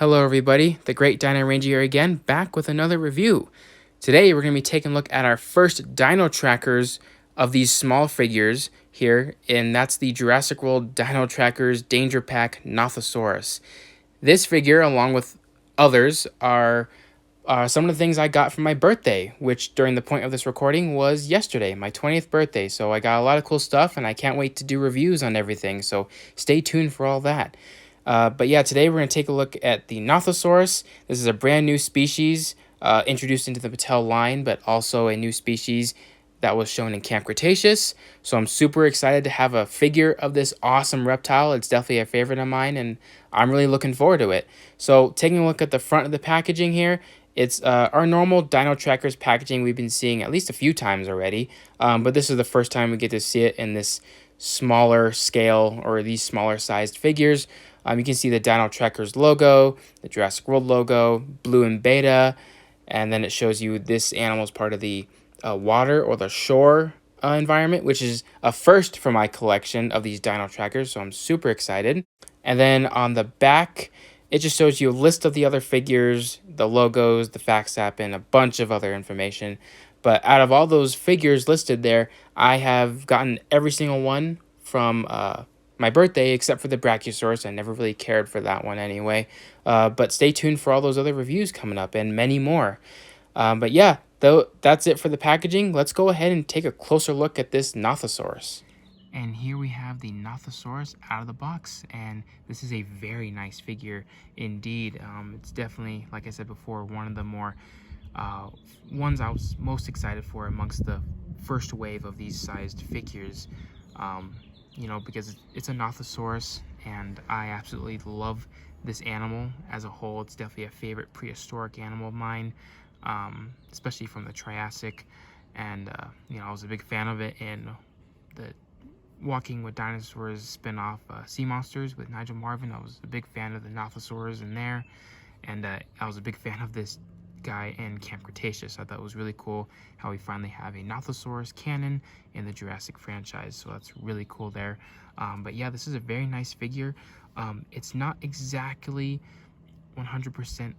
Hello everybody, the Great Dino Ranger here again, back with another review. Today we're going to be taking a look at our first Dino Trackers of these small figures here, and that's the Jurassic World Dino Trackers Danger Pack Nothosaurus. This figure, along with others, are some of the things I got for my birthday, which during the point of this recording was yesterday, my 20th birthday. So I got a lot of cool stuff, and I can't wait to do reviews on everything, so stay tuned for all that. But yeah, today we're going to take a look at the Nothosaurus. This is a brand new species introduced into the Mattel line, but also a new species that was shown in Camp Cretaceous. So I'm super excited to have a figure of this awesome reptile. It's definitely a favorite of mine, and I'm really looking forward to it. So taking a look at the front of the packaging here, it's our normal Dino Trackers packaging we've been seeing at least a few times already, but this is the first time we get to see it in this smaller scale or these smaller sized figures. You can see the Dino Trackers logo, the Jurassic World logo, blue and beta, and then it shows you this animal is part of the water or the shore environment, which is a first for my collection of these Dino Trackers, so I'm super excited. And then on the back, it just shows you a list of the other figures, the logos, the fax app, and a bunch of other information. But out of all those figures listed there, I have gotten every single one from my birthday, except for the Brachiosaurus. I never really cared for that one anyway. But stay tuned for all those other reviews coming up and many more. But yeah, though that's it for the packaging. Let's go ahead and take a closer look at this Nothosaurus. And here we have the Nothosaurus out of the box, and this is a very nice figure indeed. It's definitely, like I said before, one of the more ones I was most excited for amongst the first wave of these sized figures. Because it's a Nothosaurus, and I absolutely love this animal as a whole. It's definitely a favorite prehistoric animal of mine, especially from the Triassic, and I was a big fan of it in the Walking with Dinosaurs spin-off Sea Monsters with Nigel Marven. I was a big fan of the Nothosaurus in there, and I was a big fan of this guy in Camp Cretaceous. I thought it was really cool how we finally have a Nothosaurus canon in the Jurassic franchise, so that's really cool there. But yeah, this is a very nice figure. It's not exactly 100%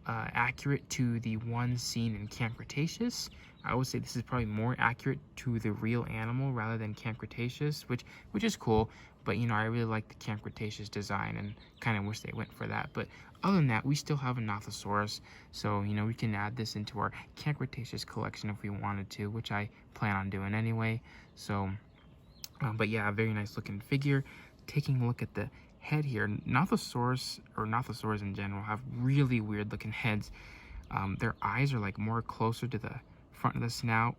accurate to the one seen in Camp Cretaceous. I would say this is probably more accurate to the real animal rather than Camp Cretaceous, which is cool. But I really like the Camp Cretaceous design and kind of wish they went for that. But other than that, we still have a Nothosaurus, so we can add this into our Camp Cretaceous collection if we wanted to, which I plan on doing anyway. So, but yeah, a very nice looking figure. Taking a look at the head here, Nothosaurus or Nothosaurs in general have really weird looking heads. Their eyes are like more closer to the front of the snout,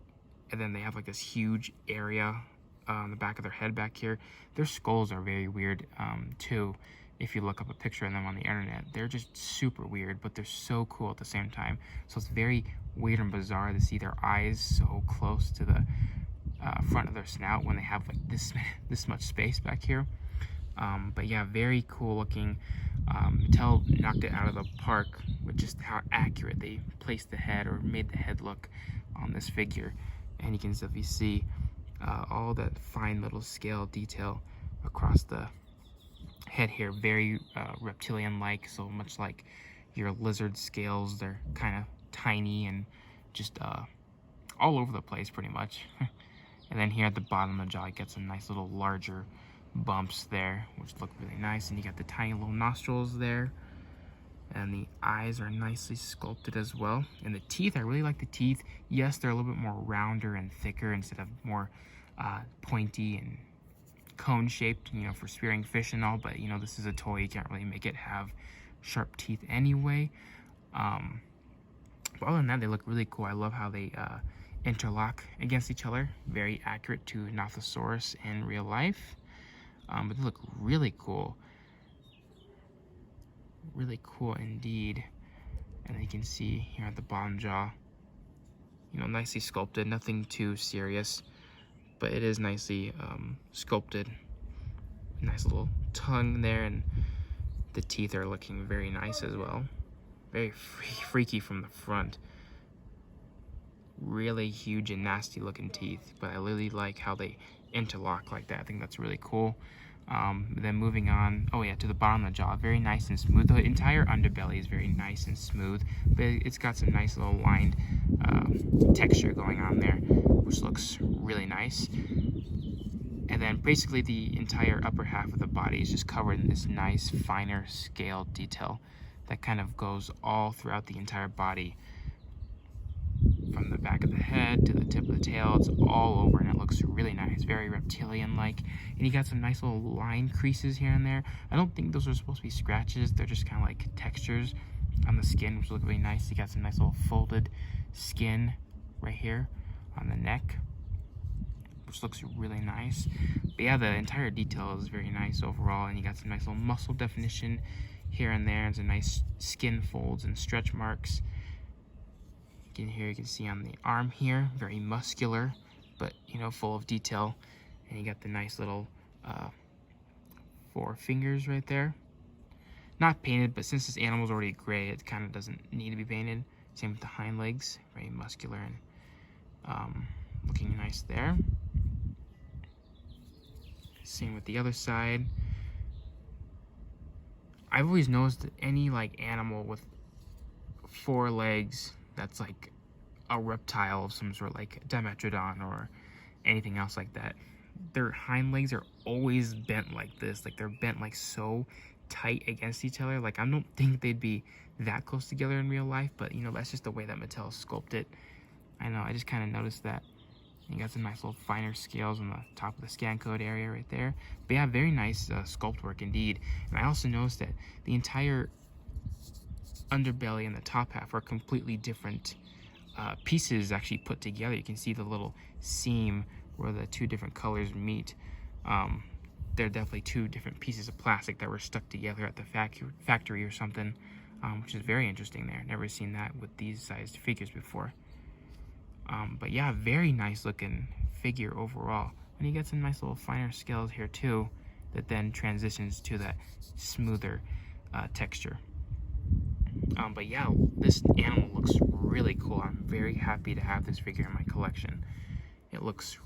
and then they have like this huge area on the back of their head back here. Their skulls are very weird too. If you look up a picture of them on the internet, they're just super weird, but they're so cool at the same time. So it's very weird and bizarre to see their eyes so close to the front of their snout when they have like this much space back here. But yeah, very cool looking. Mattel knocked it out of the park with just how accurate they placed the head or made the head look on this figure. And you can definitely see all that fine little scale detail across the head here. Very reptilian-like, so much like your lizard scales. They're kind of tiny and just all over the place pretty much. And then here at the bottom of the jaw, you get some nice little larger bumps there, which look really nice. And you got the tiny little nostrils there, and the eyes are nicely sculpted as well. And the teeth, I really like the teeth. Yes, they're a little bit more rounder and thicker instead of more pointy and cone shaped, for spearing fish and all. But this is a toy, you can't really make it have sharp teeth anyway. But other than that, they look really cool. I love how they interlock against each other. Very accurate to Nothosaurus in real life. But they look really cool. Really cool indeed. And then you can see here at the bottom jaw, nicely sculpted. Nothing too serious, but it is nicely sculpted. Nice little tongue there, and the teeth are looking very nice as well. Very freaky from the front. Really huge and nasty looking teeth, but I really like how they interlock like that. I think that's really cool. Then moving on, oh yeah, to the bottom of the jaw, very nice and smooth. The entire underbelly is very nice and smooth, but it's got some nice little lined texture going on there, which looks really nice. And then basically the entire upper half of the body is just covered in this nice finer scaled detail that kind of goes all throughout the entire body, from the back of the head to the tip of the tail. It's all over, and it looks really nice, very reptilian-like. And you got some nice little line creases here and there. I don't think those are supposed to be scratches. They're just kind of like textures on the skin, which look really nice. You got some nice little folded skin right here on the neck, which looks really nice. But yeah, the entire detail is very nice overall, and you got some nice little muscle definition here and there, and some nice skin folds and stretch marks. Here you can see on the arm here, very muscular, but you know, full of detail. And you got the nice little 4 fingers right there. Not painted, but since this animal's already gray, it kind of doesn't need to be painted. Same with the hind legs, very muscular and looking nice there. Same with the other side. I've always noticed that any like animal with 4 legs that's like a reptile of some sort, like Dimetrodon or anything else like that, their hind legs are always bent like this. Like they're bent like so tight against each other. Like I don't think they'd be that close together in real life, but you know, that's just the way that Mattel sculpted it. I know, I just kind of noticed that. You got some nice little finer scales on the top of the scan code area right there. But yeah, very nice sculpt work indeed. And I also noticed that the entire underbelly and the top half are completely different pieces actually put together. You can see the little seam where the 2 different colors meet. They're definitely 2 different pieces of plastic that were stuck together at the factory or something, which is very interesting there. Never seen that with these sized figures before. But yeah, very nice looking figure overall. And you get some nice little finer scales here too, that then transitions to that smoother texture. But yeah, this animal looks really cool. I'm very happy to have this figure in my collection. It looks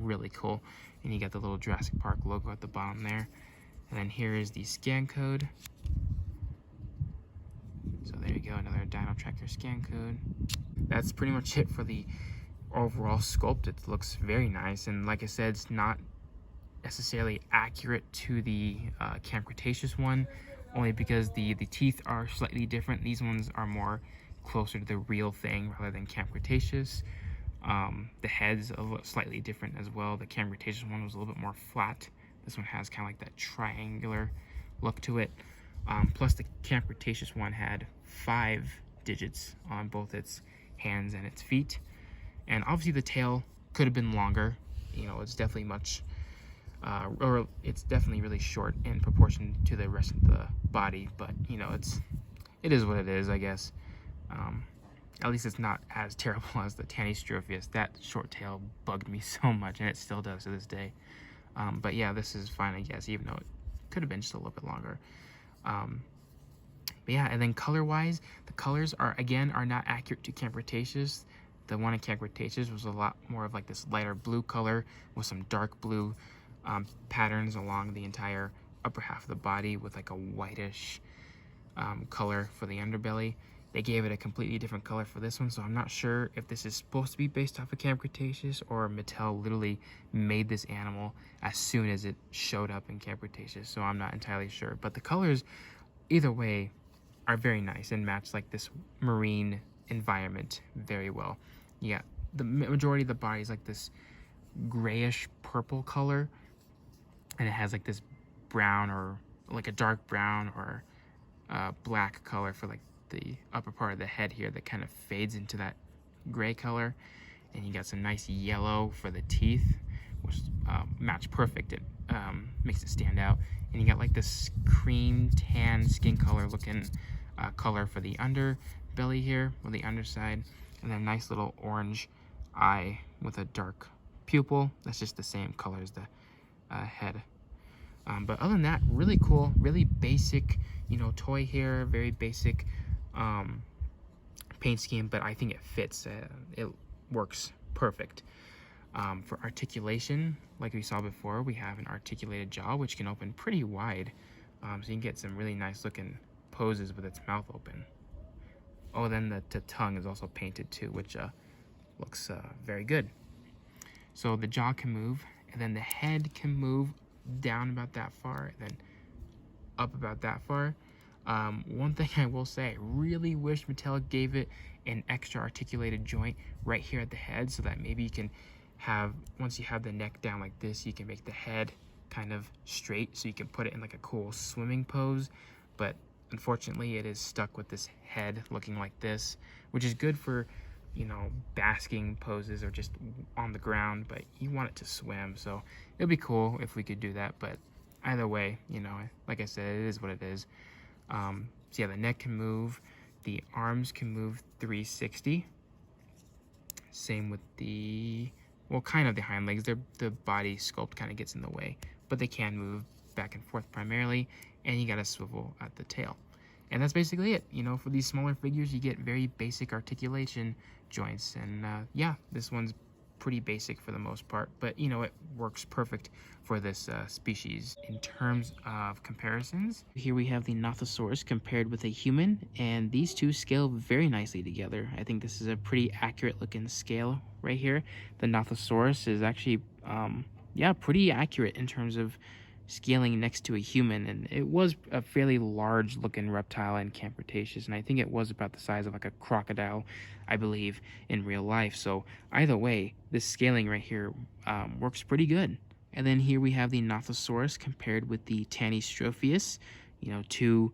really cool. And you got the little Jurassic Park logo at the bottom there. And then here is the scan code. So there you go, another Dino Tracker scan code. That's pretty much it for the overall sculpt. It looks very nice, and like I said, it's not necessarily accurate to the Camp Cretaceous one, only because the teeth are slightly different. These ones are more closer to the real thing rather than Camp Cretaceous. The head's a little slightly different as well. The Camp Cretaceous one was a little bit more flat. This one has kind of like that triangular look to it. Plus the Camp Cretaceous one had 5 digits on both its hands and its feet. And obviously the tail could have been longer. You know, it's definitely much, or it's definitely really short in proportion to the rest of the body. But you know, it is what it is, I guess. At least it's not as terrible as the Tanystropheus. That short tail bugged me so much, and it still does to this day. But yeah, this is fine, I guess, even though it could have been just a little bit longer. But yeah, and then color-wise, the colors are not accurate to Camp Cretaceous. The one in Camp Cretaceous was a lot more of like this lighter blue color with some dark blue patterns along the entire upper half of the body with like a whitish color for the underbelly. They gave it a completely different color for this one, so I'm not sure if this is supposed to be based off of Camp Cretaceous or Mattel literally made this animal as soon as it showed up in Camp Cretaceous, so I'm not entirely sure. But the colors, either way, are very nice and match like this marine environment very well. Yeah, the majority of the body is like this grayish purple color, and it has like this brown or like a dark brown or black color for like the upper part of the head here that kind of fades into that gray color. And you got some nice yellow for the teeth, which match perfect. It makes it stand out. And you got like this cream tan skin color looking color for the underbelly here, or the underside, and then nice little orange eye with a dark pupil. That's just the same color as the head. But other than that, really cool, really basic, you know, toy here, very basic paint scheme, but I think it fits. It works perfect. For articulation, like we saw before, we have an articulated jaw, which can open pretty wide. So you can get some really nice looking poses with its mouth open. Oh, then the tongue is also painted too, which looks very good. So the jaw can move, and then the head can move down about that far, and then up about that far. One thing I will say, I really wish Mattel gave it an extra articulated joint right here at the head, so that maybe you can have, once you have the neck down like this, you can make the head kind of straight, so you can put it in like a cool swimming pose. But unfortunately, it is stuck with this head looking like this, which is good for, you know, basking poses or just on the ground, but you want it to swim, so it'd be cool if we could do that. But either way, you know, like I said, it is what it is. So yeah, the neck can move, the arms can move 360. Same with the, well, kind of the hind legs. The body sculpt kind of gets in the way, but they can move back and forth primarily, and you got a swivel at the tail. And that's basically it. You know, for these smaller figures, you get very basic articulation joints. And yeah, this one's pretty basic for the most part, but you know, it works perfect for this species. In terms of comparisons, here we have the Nothosaurus compared with a human, and these two scale very nicely together. I think this is a pretty accurate looking scale right here. The Nothosaurus is actually, yeah, pretty accurate in terms of scaling next to a human, and it was a fairly large looking reptile in Camp Cretaceous, and I think it was about the size of like a crocodile, I believe, in real life. So either way, this scaling right here works pretty good. And then here we have the Nothosaurus compared with the Tanystropheus, you know, two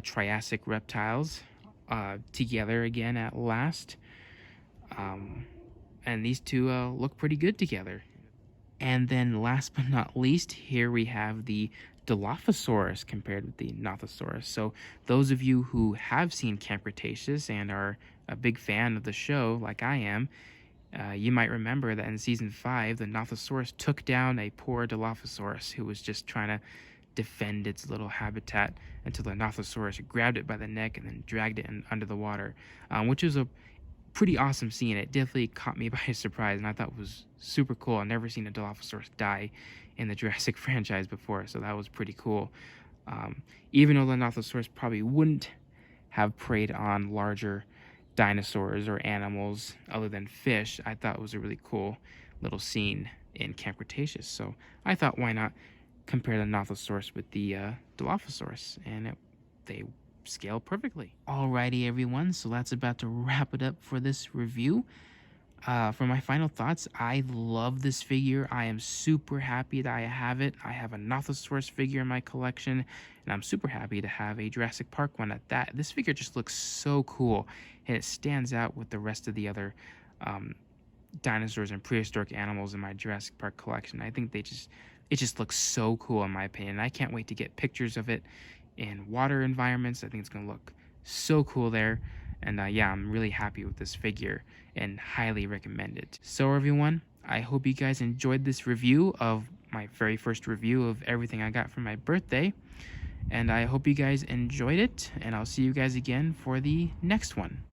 Triassic reptiles together again at last. And these two look pretty good together. And then last but not least, here we have the Dilophosaurus compared with the Nothosaurus. So those of you who have seen Camp Cretaceous and are a big fan of the show, like I am, you might remember that in season 5, the Nothosaurus took down a poor Dilophosaurus who was just trying to defend its little habitat until the Nothosaurus grabbed it by the neck and then dragged it under the water, which was a pretty awesome scene. It definitely caught me by surprise, and I thought it was super cool. I've never seen a Dilophosaurus die in the Jurassic franchise before, so that was pretty cool. Even though the Nothosaurus probably wouldn't have preyed on larger dinosaurs or animals other than fish, I thought it was a really cool little scene in Camp Cretaceous. So I thought, why not compare the Nothosaurus with the Dilophosaurus, and they scale perfectly. Alrighty, everyone, so that's about to wrap it up for this review. For my final thoughts, I love this figure. I am super happy that I have it. I have a Nothosaurus figure in my collection, and I'm super happy to have a Jurassic Park one at that. This figure just looks so cool, and it stands out with the rest of the other dinosaurs and prehistoric animals in my Jurassic Park collection. I think it just looks so cool in my opinion. I can't wait to get pictures of it in water environments. I think it's going to look so cool there. And yeah, I'm really happy with this figure and highly recommend it. So everyone, I hope you guys enjoyed this review of my very first review of everything I got for my birthday. And I hope you guys enjoyed it, and I'll see you guys again for the next one.